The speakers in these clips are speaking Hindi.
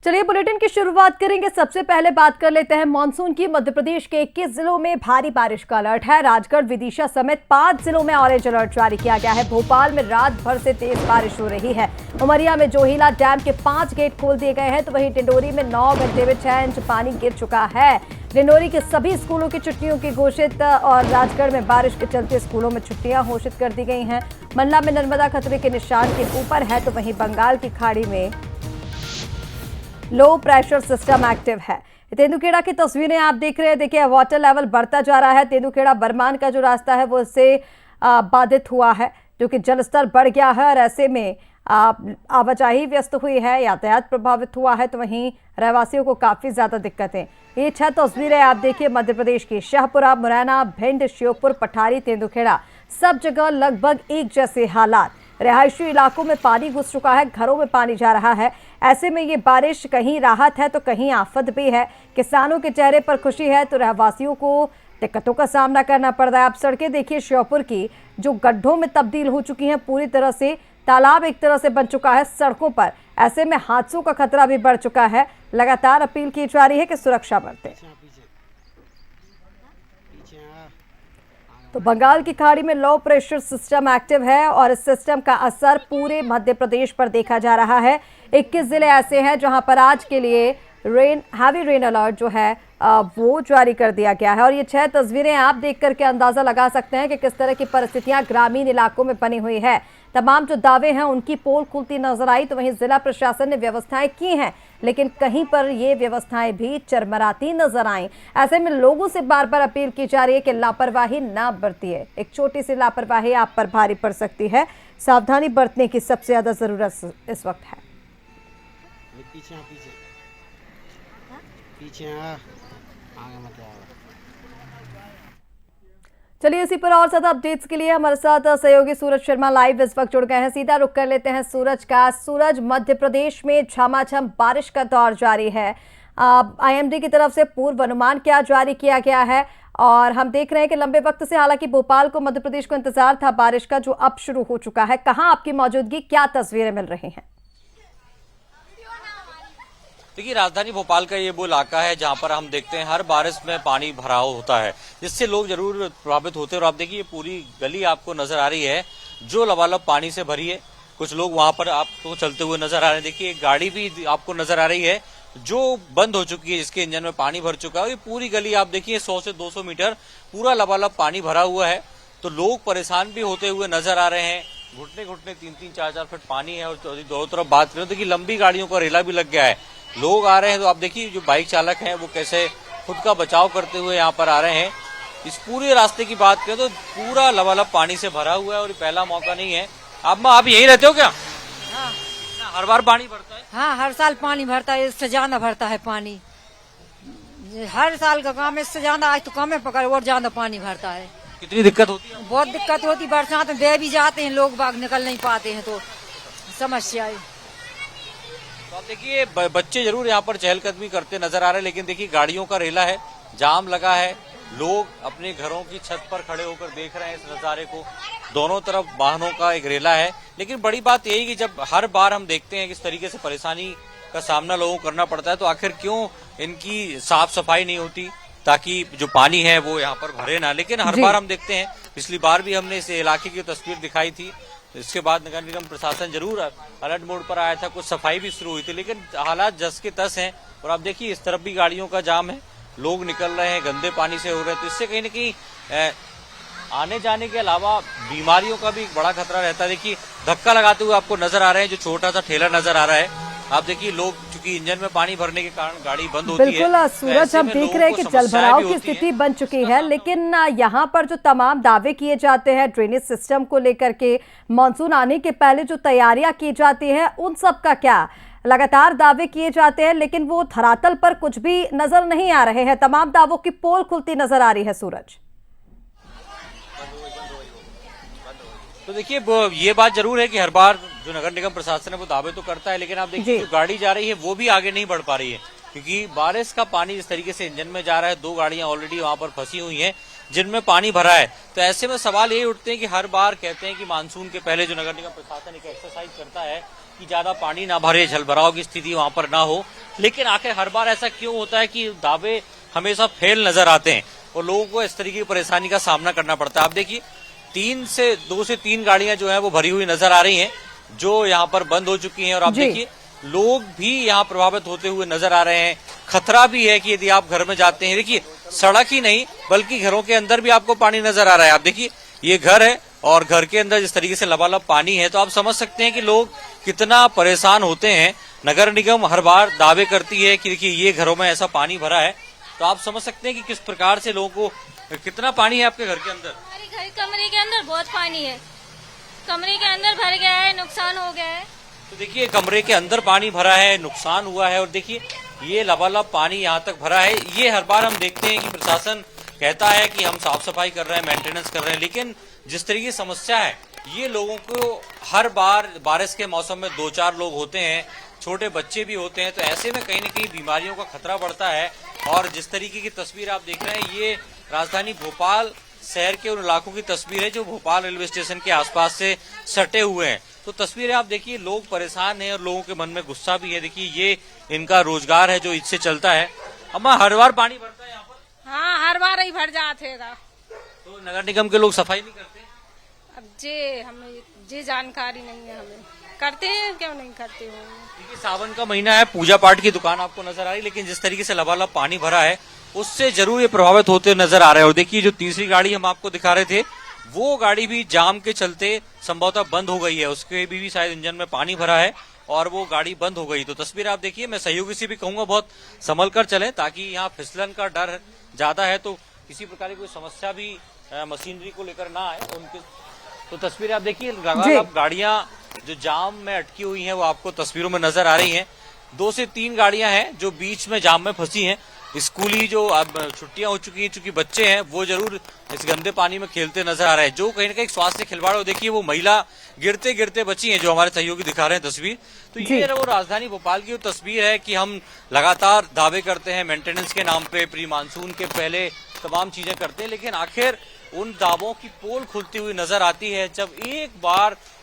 चलिए बुलेटिन की शुरुआत करेंगे। सबसे पहले बात कर लेते हैं मानसून की। मध्य प्रदेश के 21 जिलों में भारी बारिश का अलर्ट है। राजगढ़, विदिशा समेत 5 जिलों में ऑरेंज अलर्ट जारी किया गया है। भोपाल में रात भर से तेज बारिश हो रही है। उमरिया में जोहिला डैम के 5 गेट खोल दिए गए हैं, तो वहीं डिंडोरी में 9 घंटे में 6 इंच पानी गिर चुका है। डिंडोरी के सभी स्कूलों की छुट्टियों की घोषित और राजगढ़ में बारिश के चलते स्कूलों में छुट्टियां घोषित कर दी गई हैं। मंडला में नर्मदा खतरे के निशान के ऊपर है, तो वहीं बंगाल की खाड़ी में लो प्रेशर सिस्टम एक्टिव है। तेंदुखेड़ा की तस्वीरें आप देख रहे हैं। देखिए, वाटर लेवल बढ़ता जा रहा है। तेंदुखेड़ा बरमान का जो रास्ता है वो इससे बाधित हुआ है, क्योंकि जलस्तर बढ़ गया है और ऐसे में आवाजाही व्यस्त हुई है, यातायात प्रभावित हुआ है, तो वहीं रहवासियों को काफी ज्यादा दिक्कतें। ये 6 तस्वीरें आप देखिए मध्य प्रदेश की। शाहपुरा, मुरैना, भिंड, श्योपुर, पठारी, तेंदुखेड़ा, सब जगह लगभग एक जैसे हालात। रिहायशी इलाकों में पानी घुस चुका है, घरों में पानी जा रहा है। ऐसे में ये बारिश कहीं राहत है तो कहीं आफत भी है। किसानों के चेहरे पर खुशी है तो रहवासियों को दिक्कतों का सामना करना पड़ रहा है। आप सड़कें देखिए श्योपुर की, जो गड्ढों में तब्दील हो चुकी हैं पूरी तरह से। तालाब एक तरह से बन चुका है सड़कों पर। ऐसे में हादसों का खतरा भी बढ़ चुका है। लगातार अपील की जा रही है कि सुरक्षा बरतें। तो बंगाल की खाड़ी में लो प्रेशर सिस्टम एक्टिव है और इस सिस्टम का असर पूरे मध्य प्रदेश पर देखा जा रहा है। 21 जिले ऐसे हैं जहां पर आज के लिए हैवी रेन अलर्ट जो है वो जारी कर दिया गया है। और ये 6 तस्वीरें आप देख करके अंदाजा लगा सकते हैं कि किस तरह की परिस्थितियां ग्रामीण इलाकों में बनी हुई है। तमाम जो दावे हैं उनकी पोल खुलती नजर आई, तो वहीं जिला प्रशासन ने व्यवस्थाएं की हैं, लेकिन कहीं पर ये व्यवस्थाएं भी चरमराती नजर आई। ऐसे में लोगों से बार बार अपील की जा रही है कि लापरवाही ना बरतिए। एक छोटी सी लापरवाही आप पर भारी पड़ सकती है। सावधानी बरतने की सबसे ज्यादा जरूरत इस वक्त है। चलिए, इसी पर और ज्यादा अपडेट्स के लिए हमारे साथ सहयोगी सूरज शर्मा लाइव इस वक्त जुड़ गए हैं। सीधा रुख कर लेते हैं सूरज का। सूरज, मध्य प्रदेश में झमाझम बारिश का दौर जारी है। आईएमडी की तरफ से पूर्व अनुमान क्या जारी किया गया है? और हम देख रहे हैं कि लंबे वक्त से हालांकि भोपाल को, मध्य प्रदेश को इंतजार था बारिश का, जो अब शुरू हो चुका है। कहाँ आपकी मौजूदगी, क्या तस्वीरें मिल रही हैं? देखिए, राजधानी भोपाल का ये वो इलाका है जहां पर हम देखते हैं हर बारिश में पानी भराव होता है, जिससे लोग जरूर प्रभावित होते हैं। और आप देखिए, ये पूरी गली आपको नजर आ रही है जो लबालब पानी से भरी है। कुछ लोग वहां पर आपको चलते हुए नजर आ रहे हैं। देखिए, एक गाड़ी भी आपको नजर आ रही है जो बंद हो चुकी है, जिसके इंजन में पानी भर चुका है। ये पूरी गली आप देखिए 100 से 200 मीटर पूरा लबालब पानी भरा हुआ है। तो लोग परेशान भी होते हुए नजर आ रहे हैं। घुटने घुटने 3-3, 4-4 फीट पानी है। और दोनों तरफ बात करें तो देखिए लंबी गाड़ियों का रेला भी लग गया है। लोग आ रहे हैं तो आप देखिए जो बाइक चालक हैं वो कैसे खुद का बचाव करते हुए यहाँ पर आ रहे हैं। इस पूरे रास्ते की बात करें तो पूरा लबालब पानी से भरा हुआ है और ये पहला मौका नहीं है। आप यहीं रहते हो क्या? हाँ, हर बार पानी भरता है? हाँ, हर साल पानी भरता है। इससे ज्यादा भरता है पानी। हर साल का काम, इससे ज्यादा आज तो कम है पकड़ और ज्यादा पानी भरता है। कितनी दिक्कत होती है? बहुत दिक्कत होती। बरसात में बह भी जाते हैं लोग, बाग निकल नहीं पाते हैं, तो समस्या है। तो आप देखिए बच्चे जरूर यहाँ पर चहलकदमी करते नजर आ रहे हैं, लेकिन देखिए गाड़ियों का रेला है, जाम लगा है। लोग अपने घरों की छत पर खड़े होकर देख रहे हैं इस नजारे को। दोनों तरफ वाहनों का एक रेला है। लेकिन बड़ी बात यही कि जब हर बार हम देखते हैं किस तरीके से परेशानी का सामना लोगों को करना पड़ता है, तो आखिर क्यों इनकी साफ सफाई नहीं होती ताकि जो पानी है वो यहाँ पर भरे ना। लेकिन हर बार हम देखते हैं, पिछली बार भी हमने इस इलाके की तस्वीर दिखाई थी, इसके बाद नगर निगम प्रशासन जरूर अलर्ट मोड पर आया था, कुछ सफाई भी शुरू हुई थी, लेकिन हालात जस के तस हैं। और आप देखिए इस तरफ भी गाड़ियों का जाम है, लोग निकल रहे हैं, गंदे पानी से हो रहे हैं। तो इससे कहीं न कहीं आने जाने के अलावा बीमारियों का भी एक बड़ा खतरा रहता है। देखिए धक्का लगाते हुए आपको नजर आ रहे हैं जो छोटा सा ठेला नजर आ रहा है। आप देखिए लोग, चूंकि इंजन में पानी भरने के कारण गाड़ी बंद होती है। बिल्कुल सूरज, हम देख रहे हैं कि जलभराव की स्थिति बन चुकी है, लेकिन यहाँ पर जो तमाम दावे किए जाते हैं ड्रेनेज सिस्टम को लेकर के, मानसून आने के पहले जो तैयारियां की जाती है, उन सब का क्या? लगातार दावे किए जाते हैं लेकिन वो धरातल पर कुछ भी नजर नहीं आ रहे हैं। तमाम दावों की पोल खुलती नजर आ रही है। सूरज, तो देखिए ये बात जरूर है कि हर बार जो नगर निगम प्रशासन है वो दावे तो करता है, लेकिन आप देखिए जो गाड़ी जा रही है वो भी आगे नहीं बढ़ पा रही है, क्योंकि बारिश का पानी जिस तरीके से इंजन में जा रहा है। 2 गाड़ियां ऑलरेडी वहां पर फंसी हुई हैं जिनमें पानी भरा है। तो ऐसे में सवाल यही उठते हैं कि हर बार कहते हैं कि मानसून के पहले जो नगर निगम प्रशासन एक एक्सरसाइज करता है कि ज्यादा पानी ना भरे, जलभराव की स्थिति वहां पर ना हो। लेकिन आखिर हर बार ऐसा क्यों होता है कि दावे हमेशा फेल नजर आते हैं और लोगों को इस तरीके की परेशानी का सामना करना पड़ता है। आप देखिए 2 से 3 गाड़ियां जो है वो भरी हुई नजर आ रही हैं, जो यहाँ पर बंद हो चुकी हैं। और आप देखिए लोग भी यहाँ प्रभावित होते हुए नजर आ रहे हैं। खतरा भी है कि यदि आप घर में जाते हैं, देखिए सड़क ही नहीं बल्कि घरों के अंदर भी आपको पानी नजर आ रहा है। आप देखिए ये घर है और घर के अंदर जिस तरीके से लबालब पानी है, तो आप समझ सकते हैं कि लोग कितना परेशान होते हैं। नगर निगम हर बार दावे करती है कि देखिए ये घरों में ऐसा पानी भरा है, तो आप समझ सकते हैं कि किस प्रकार से लोगों को, कितना पानी है आपके घर के अंदर। हमारे घर कमरे के अंदर बहुत पानी है, कमरे के अंदर भर गया है, नुकसान हो गया है। तो देखिए कमरे के अंदर पानी भरा है, नुकसान हुआ है। और देखिए ये लबालब पानी यहाँ तक भरा है। ये हर बार हम देखते हैं कि प्रशासन कहता है कि हम साफ सफाई कर रहे हैं, मेंटेनेंस कर रहे हैं, लेकिन जिस तरीके की समस्या है ये लोगों को हर बार बारिश के मौसम में 2-4 लोग होते हैं, छोटे बच्चे भी होते हैं, तो ऐसे में कहीं न कहीं बीमारियों का खतरा बढ़ता है। और जिस तरीके की तस्वीर आप देख रहे हैं ये राजधानी भोपाल शहर के उन इलाकों की तस्वीर है जो भोपाल रेलवे स्टेशन के आसपास से सटे हुए हैं। तो तस्वीरें आप देखिए, लोग परेशान हैं और लोगों के मन में गुस्सा भी है। देखिए ये इनका रोजगार है जो इससे चलता है। अम्मा हर बार पानी भरता है यहाँ पर? हाँ, हर बार ही भर जातेगा। तो नगर निगम के लोग सफाई नहीं करते? अब हमें जानकारी नहीं है, हमें करते हैं क्यों नहीं करते हो। देखिए सावन का महीना है, पूजा पाठ की दुकान आपको नजर आ रही, लेकिन जिस तरीके से लबालब पानी भरा है उससे जरूर ये प्रभावित होते नजर आ रहे हैं। और देखिए जो तीसरी गाड़ी हम आपको दिखा रहे थे वो गाड़ी भी जाम के चलते संभवतः बंद हो गई है, उसके भी शायद इंजन में पानी भरा है और वो गाड़ी बंद हो गई। तो तस्वीर आप देखिए, मैं सहयोगी से भी कहूंगा बहुत संभल कर चलें, ताकि यहाँ फिसलन का डर ज्यादा है तो किसी प्रकार की कोई समस्या भी मशीनरी को लेकर ना आए उनके। तो तस्वीर आप देखिए, लगातार गाड़ियां जो जाम में अटकी हुई हैं वो आपको तस्वीरों में नजर आ रही हैं। 2 से 3 गाड़ियां हैं जो बीच में जाम में फंसी हैं। स्कूली जो अब छुट्टियां हो चुकी हैं, चूंकि बच्चे हैं वो जरूर इस गंदे पानी में खेलते नजर आ रहे हैं, जो कहीं ना कहीं स्वास्थ्य खिलवाड़ हो। देखिए वो महिला गिरते गिरते बची हैं जो हमारे सहयोगी दिखा रहे हैं तस्वीर। तो ये वो राजधानी भोपाल की वो तस्वीर है कि हम लगातार दावे करते हैं मेंटेनेंस के नाम पे, प्री मानसून के पहले तमाम चीजें करते हैं, लेकिन आखिर उन दावों की पोल खुलती हुई नजर आती है जब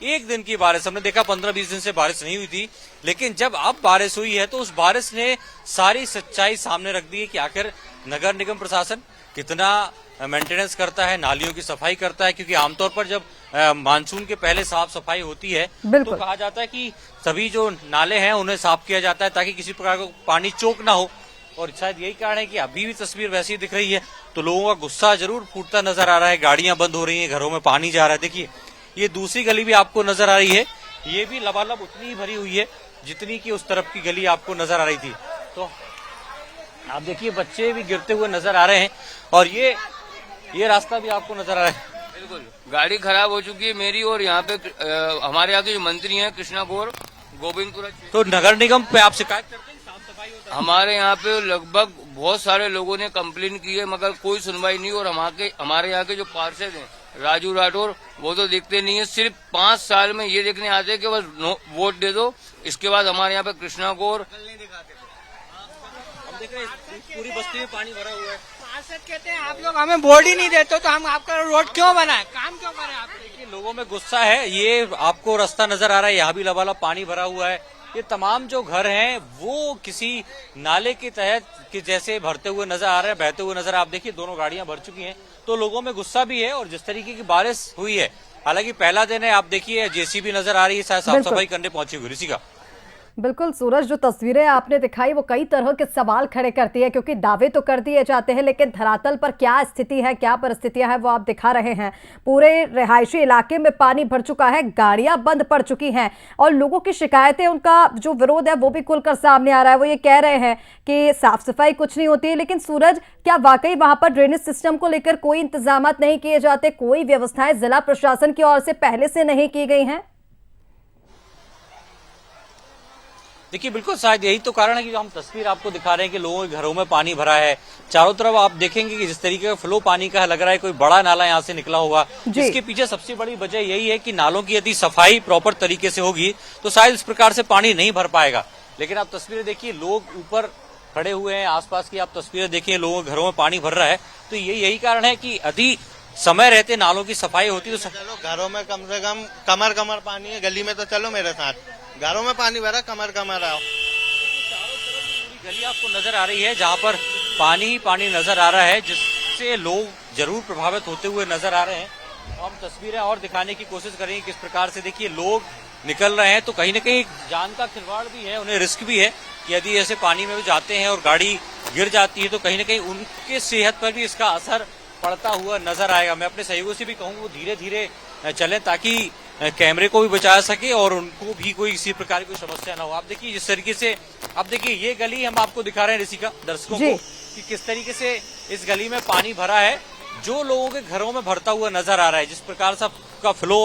एक दिन की बारिश, हमने देखा 15-20 दिन से बारिश नहीं हुई थी, लेकिन जब अब बारिश हुई है तो उस बारिश ने सारी सच्चाई सामने रख दी है कि आखिर नगर निगम प्रशासन कितना मेंटेनेंस करता है, नालियों की सफाई करता है। क्योंकि आमतौर पर जब मानसून के पहले साफ सफाई होती है तो कहा जाता है कि सभी जो नाले हैं उन्हें साफ किया जाता है ताकि किसी प्रकार का पानी चोक ना हो। और शायद यही कारण है कि अभी भी तस्वीर वैसी दिख रही है, तो लोगों का गुस्सा जरूर फूटता नजर आ रहा है। गाड़ियां बंद हो रही हैं, घरों में पानी जा रहा है। देखिए ये दूसरी गली भी आपको नजर आ रही है, ये भी लबालब उतनी ही भरी हुई है जितनी की उस तरफ की गली आपको नजर आ रही थी। तो आप देखिए बच्चे भी गिरते हुए नजर आ रहे हैं और ये रास्ता भी आपको नजर आ रहा है। बिल्कुल गाड़ी खराब हो चुकी है मेरी, और यहाँ पे हमारे यहाँ के जो मंत्री हैं कृष्णा गौर गोविंदपुरा। तो नगर निगम पे आप शिकायत करते हैं? साफ सफाई होता है? हमारे यहाँ पे लगभग बहुत सारे लोगों ने कंप्लेन की है मगर कोई सुनवाई नहीं। और हमारे यहाँ के जो पार्षद हैं राजू राठौर, वो तो देखते नहीं है, सिर्फ 5 साल में ये देखने आते हैं कि बस वोट दे दो। इसके बाद हमारे यहाँ पे कृष्णा गौर हम देख रहे हैं पूरी बस्ती में पानी भरा हुआ है। पार्षद कहते हैं आप लोग हमें वोट ही नहीं देते तो हम आपका रोड क्यों बनाए, काम क्यों करें आप। देखिए लोगों में गुस्सा है, ये आपको रास्ता नजर आ रहा है, यहाँ भी लबालब पानी भरा हुआ है। ये तमाम जो घर हैं वो किसी नाले के तहत कि जैसे भरते हुए नजर आ रहे हैं, बहते हुए नजर। आप देखिए दोनों गाड़ियां भर चुकी हैं, तो लोगों में गुस्सा भी है। और जिस तरीके की बारिश हुई है, हालांकि पहला दिन है, आप देखिए जेसीबी नजर आ रही है, शायद साफ सफाई करने पहुंची हुई। ऋषि का बिल्कुल सूरज, जो तस्वीरें आपने दिखाई वो कई तरह के सवाल खड़े करती है, क्योंकि दावे तो कर दिए जाते हैं लेकिन धरातल पर क्या स्थिति है, क्या परिस्थितियां हैं वो आप दिखा रहे हैं। पूरे रिहायशी इलाके में पानी भर चुका है, गाड़ियां बंद पड़ चुकी हैं और लोगों की शिकायतें, उनका जो विरोध है वो भी खुलकर सामने आ रहा है। वो ये कह रहे हैं कि साफ सफाई कुछ नहीं होती है। लेकिन सूरज, क्या वाकई वहां पर ड्रेनेज सिस्टम को लेकर कोई इंतजाम नहीं किए जाते, कोई व्यवस्थाएं जिला प्रशासन की ओर से पहले से नहीं की गई हैं? देखिए बिल्कुल शायद यही तो कारण है कि जो हम तस्वीर आपको दिखा रहे हैं कि लोगों के घरों में पानी भरा है। चारों तरफ आप देखेंगे कि जिस तरीके का फ्लो पानी का लग रहा है कोई बड़ा नाला यहाँ से निकला होगा, जिसके पीछे सबसे बड़ी वजह यही है कि नालों की यदि सफाई प्रॉपर तरीके से होगी तो शायद इस प्रकार से पानी नहीं भर पाएगा। लेकिन आप तस्वीरें देखिए, लोग ऊपर खड़े हुए हैं, आसपास की आप तस्वीरें देखिए, लोगों के घरों में पानी भर रहा है। तो यही कारण है कि यदि समय रहते नालों की सफाई होती तो चलो घरों में कम से कम कमर पानी है, गली में तो चलो मेरे साथ घरों में पानी भरा, कमर कमर आओ। पूरी गली आपको नजर आ रही है जहां पर पानी ही पानी नजर आ रहा है, जिससे लोग जरूर प्रभावित होते हुए नजर आ रहे हैं। तो हम तस्वीरें और दिखाने की कोशिश करेंगे किस प्रकार से देखिए लोग निकल रहे हैं। तो कहीं ना कहीं जान का खिलवाड़ भी है, उन्हें रिस्क भी है कि यदि ऐसे पानी में भी जाते हैं और गाड़ी गिर जाती है तो कहीं ना कहीं उनके सेहत पर भी इसका असर पड़ता हुआ नजर आएगा। मैं अपने सहयोगियों से भी कहूंगा वो धीरे धीरे चलें ताकि कैमरे को भी बचा सके और उनको भी कोई इसी प्रकार की समस्या ना हो। आप देखिए जिस तरीके से, अब देखिए ये गली हम आपको दिखा रहे हैं ऋषिका दर्शकों को कि किस तरीके से इस गली में पानी भरा है, जो लोगों के घरों में भरता हुआ नजर आ रहा है। जिस प्रकार से का फ्लो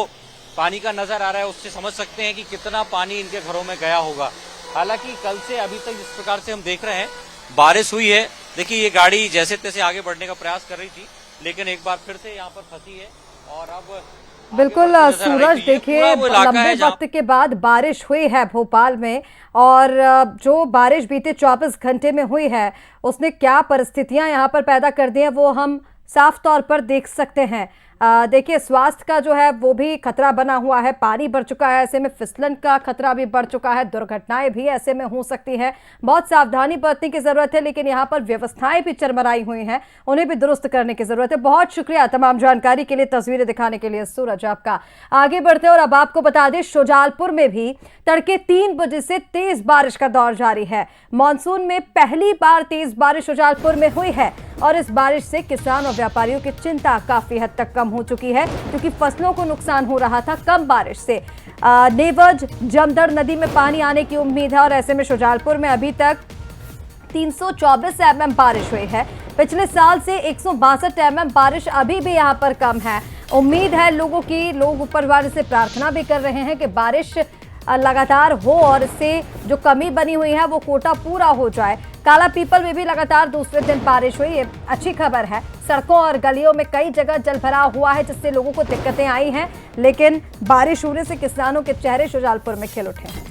पानी का नजर आ रहा है उससे समझ सकते हैं कि कितना पानी इनके घरों में गया होगा। हालांकि कल से अभी तक जिस प्रकार से हम देख रहे हैं बारिश हुई है, देखिए ये गाड़ी जैसे तैसे आगे बढ़ने का प्रयास कर रही थी लेकिन एक बार फिर से यहाँ पर फंसी है और अब बिल्कुल सूरज, देखिए लंबे वक्त के बाद बारिश हुई है भोपाल में और जो बारिश बीते 24 घंटे में हुई है उसने क्या परिस्थितियां यहाँ पर पैदा कर दी हैं वो हम साफ तौर पर देख सकते हैं। देखिए स्वास्थ्य का जो है वो भी खतरा बना हुआ है, पानी बढ़ चुका है, ऐसे में फिसलन का खतरा भी बढ़ चुका है, दुर्घटनाएं भी ऐसे में हो सकती हैं। बहुत सावधानी बरतने की जरूरत है, लेकिन यहाँ पर व्यवस्थाएं भी चरमराई हुई हैं, उन्हें भी दुरुस्त करने की जरूरत है। बहुत शुक्रिया तमाम जानकारी के लिए, तस्वीरें दिखाने के लिए सूरज आपका। आगे बढ़ते हैं और अब आपको बता दें शुजालपुर में भी तड़के 3 बजे से तेज बारिश का दौर जारी है। मानसून में पहली बार तेज बारिश शुजालपुर में हुई है और इस बारिश से किसान और व्यापारियों की चिंता काफी हद तक कम हो चुकी है क्योंकि फसलों को नुकसान हो रहा था कम बारिश से। नेवज जमदर नदी में पानी आने की उम्मीद है और ऐसे में शुजालपुर में अभी तक 324 mm बारिश हुई है। पिछले साल से 162 mm बारिश अभी भी यहां पर कम है। उम्मीद है लोगों की, लोग ऊपर वाले से प्रार्थना भी कर रहे हैं कि बारिश लगातार हो और इससे जो कमी बनी हुई है वो कोटा पूरा हो जाए। काला पीपल में भी लगातार दूसरे दिन बारिश हुई, ये अच्छी खबर है। सड़कों और गलियों में कई जगह जलभराव हुआ है जिससे लोगों को दिक्कतें आई हैं, लेकिन बारिश होने से किसानों के चेहरे शुजालपुर में खिल उठे हैं।